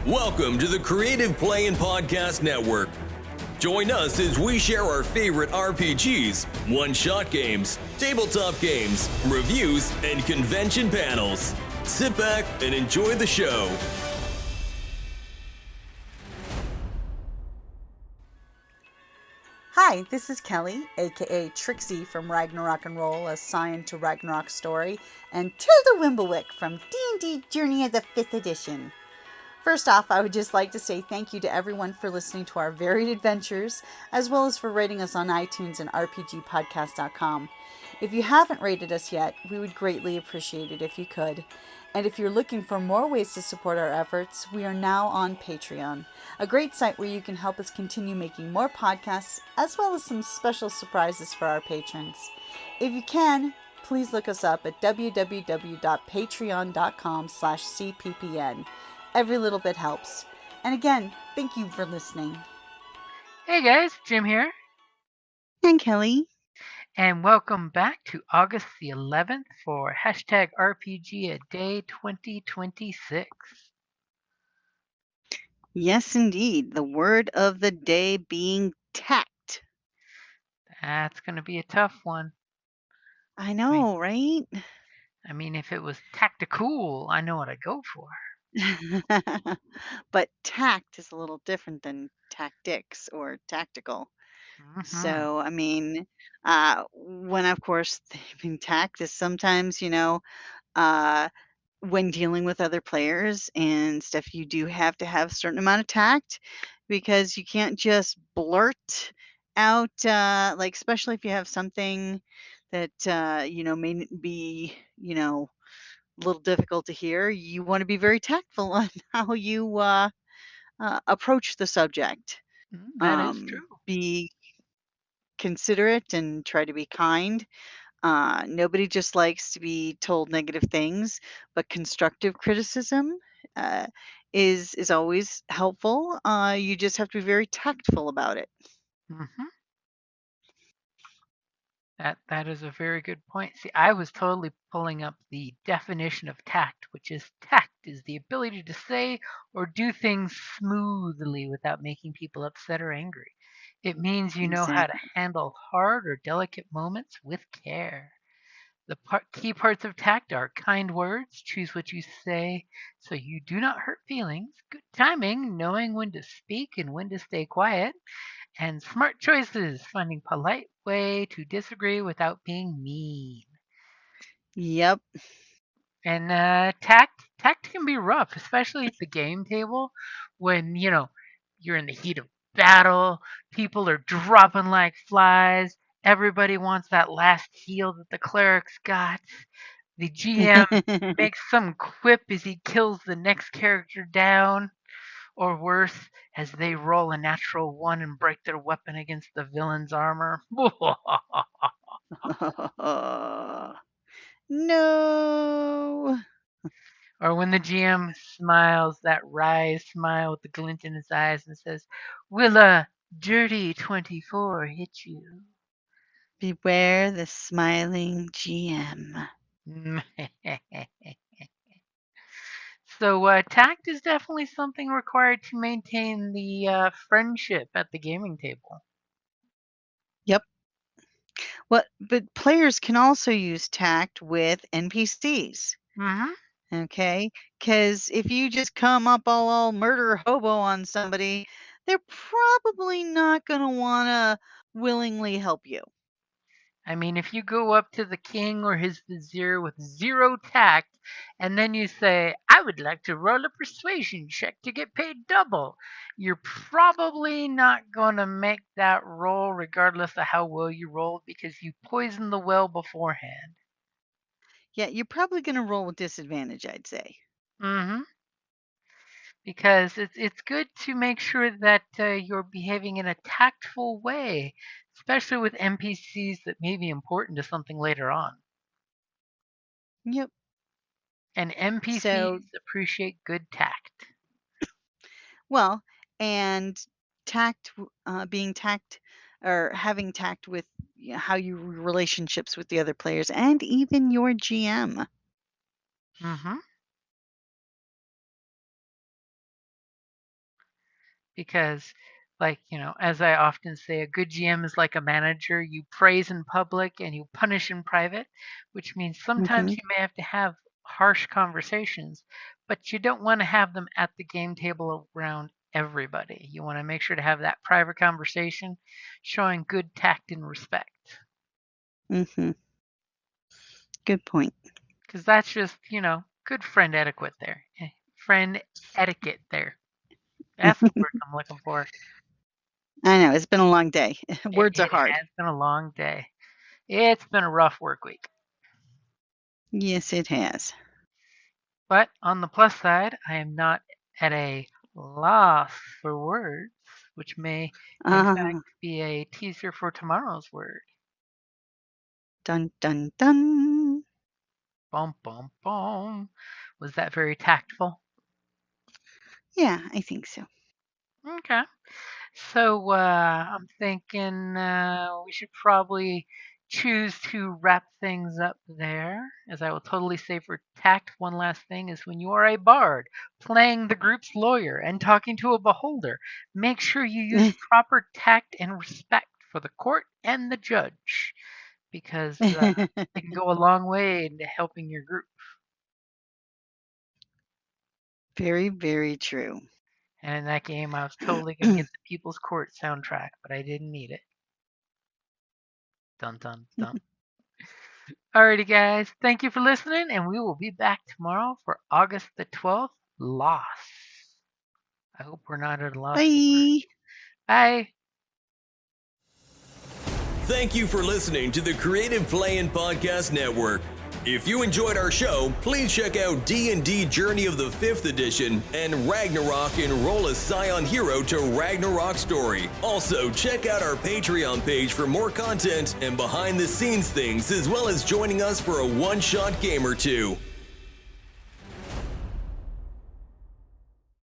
Welcome to the Creative Play and Podcast Network. Join us as we share our favorite RPGs, one-shot games, tabletop games, reviews, and convention panels. Sit back and enjoy the show. Hi, this is Kelly, aka Trixie from Ragnarok and Roll, assigned to Ragnarok Story, and Tilda Wimblewick from D&D Journey of the 5th Edition. First off, I would just like to say thank you to everyone for listening to our varied adventures, as well as for rating us on iTunes and RPGpodcast.com. If you haven't rated us yet, we would greatly appreciate it if you could. And if you're looking for more ways to support our efforts, we are now on Patreon, a great site where you can help us continue making more podcasts, as well as some special surprises for our patrons. If you can, please look us up at www.patreon.com/cppn. Every little bit helps. And again, thank you for listening. Hey guys, Jim here. And Kelly. And welcome back to August the 11th for hashtag RPGaDAY2026. Yes, indeed. The word of the day being tact. That's going to be a tough one. I know, right? I mean, if it was tactical, I know what I'd go for. But tact is a little different than tactics or tactical. Mm-hmm. So, I mean, when of course, tact is sometimes, when dealing with other players and stuff, you do have to have a certain amount of tact because you can't just blurt out, like, especially if you have something that, may be, a little difficult to hear. You want to be very tactful on how you approach the subject. That is true. Be considerate and try to be kind. Nobody just likes to be told negative things, but constructive criticism is always helpful. You just have to be very tactful about it. Mm-hmm. That is a very good point. See, I was totally pulling up the definition of tact, which is the ability to say or do things smoothly without making people upset or angry. It means you know how to Exactly. handle hard or delicate moments with care. The key parts of tact are kind words, choose what you say so you do not hurt feelings, good timing, knowing when to speak and when to stay quiet, and smart choices, finding polite way to disagree without being mean. Yep. And tact can be rough, especially at the game table when you're in the heat of battle, people are dropping like flies, everybody wants that last heal that the cleric's got. The GM makes some quip as he kills the next character down. Or worse, as they roll a natural one and break their weapon against the villain's armor. No. Or when the GM smiles that wry smile with the glint in his eyes and says, "Will a dirty 24 hit you?" Beware the smiling GM. So tact is definitely something required to maintain the friendship at the gaming table. Yep. But players can also use tact with NPCs. Mm-hmm. Okay? Because if you just come up all murder hobo on somebody, they're probably not going to want to willingly help you. I mean, if you go up to the king or his vizier with zero tact, and then you say, "I would like to roll a persuasion check to get paid double," you're probably not going to make that roll regardless of how well you rolled because you poisoned the well beforehand. Yeah, you're probably going to roll with disadvantage, I'd say. Mm-hmm. Because it's good to make sure that you're behaving in a tactful way, especially with NPCs that may be important to something later on. Yep. And NPCs So, appreciate good tact. well, and tact, being tact or having tact with how you relationships with the other players and even your GM. Mm-hmm. because, like, as I often say, a good GM is like a manager. You praise in public and you punish in private, which means sometimes Mm-hmm. you may have to have harsh conversations, but you don't want to have them at the game table around everybody. You want to make sure to have that private conversation showing good tact and respect. Mm-hmm. Good point. Because that's just, good friend etiquette there. Friend etiquette there. That's the word I'm looking for. I know, it's been a long day. Words are It hard. has been a long day. It's been a rough work week. Yes, it has. But on the plus side, I am not at a loss for words, which may, in fact, Uh, be a teaser for tomorrow's word. dun, dun, dun. Bum, bum, bum. Was that very tactful? Yeah, I think so. Okay. So I'm thinking we should probably choose to wrap things up there. As I will totally say for tact, one last thing is when you are a bard playing the group's lawyer and talking to a beholder, make sure you use proper tact and respect for the court and the judge because it can go a long way into helping your group. Very, very true. And in that game, I was totally going to get the People's Court soundtrack, but I didn't need it. Dun dun dun. Alrighty, guys. Thank you for listening, and we will be back tomorrow for August the 12th. Loss. I hope we're not at a loss for Bye. words. Bye. Thank you for listening to the Creative Playing Podcast Network. If you enjoyed our show, please check out D&D Journey of the 5th Edition and Ragnarok Enroll a Scion Hero to Ragnarok Story. Also, check out our Patreon page for more content and behind-the-scenes things, as well as joining us for a one-shot game or two.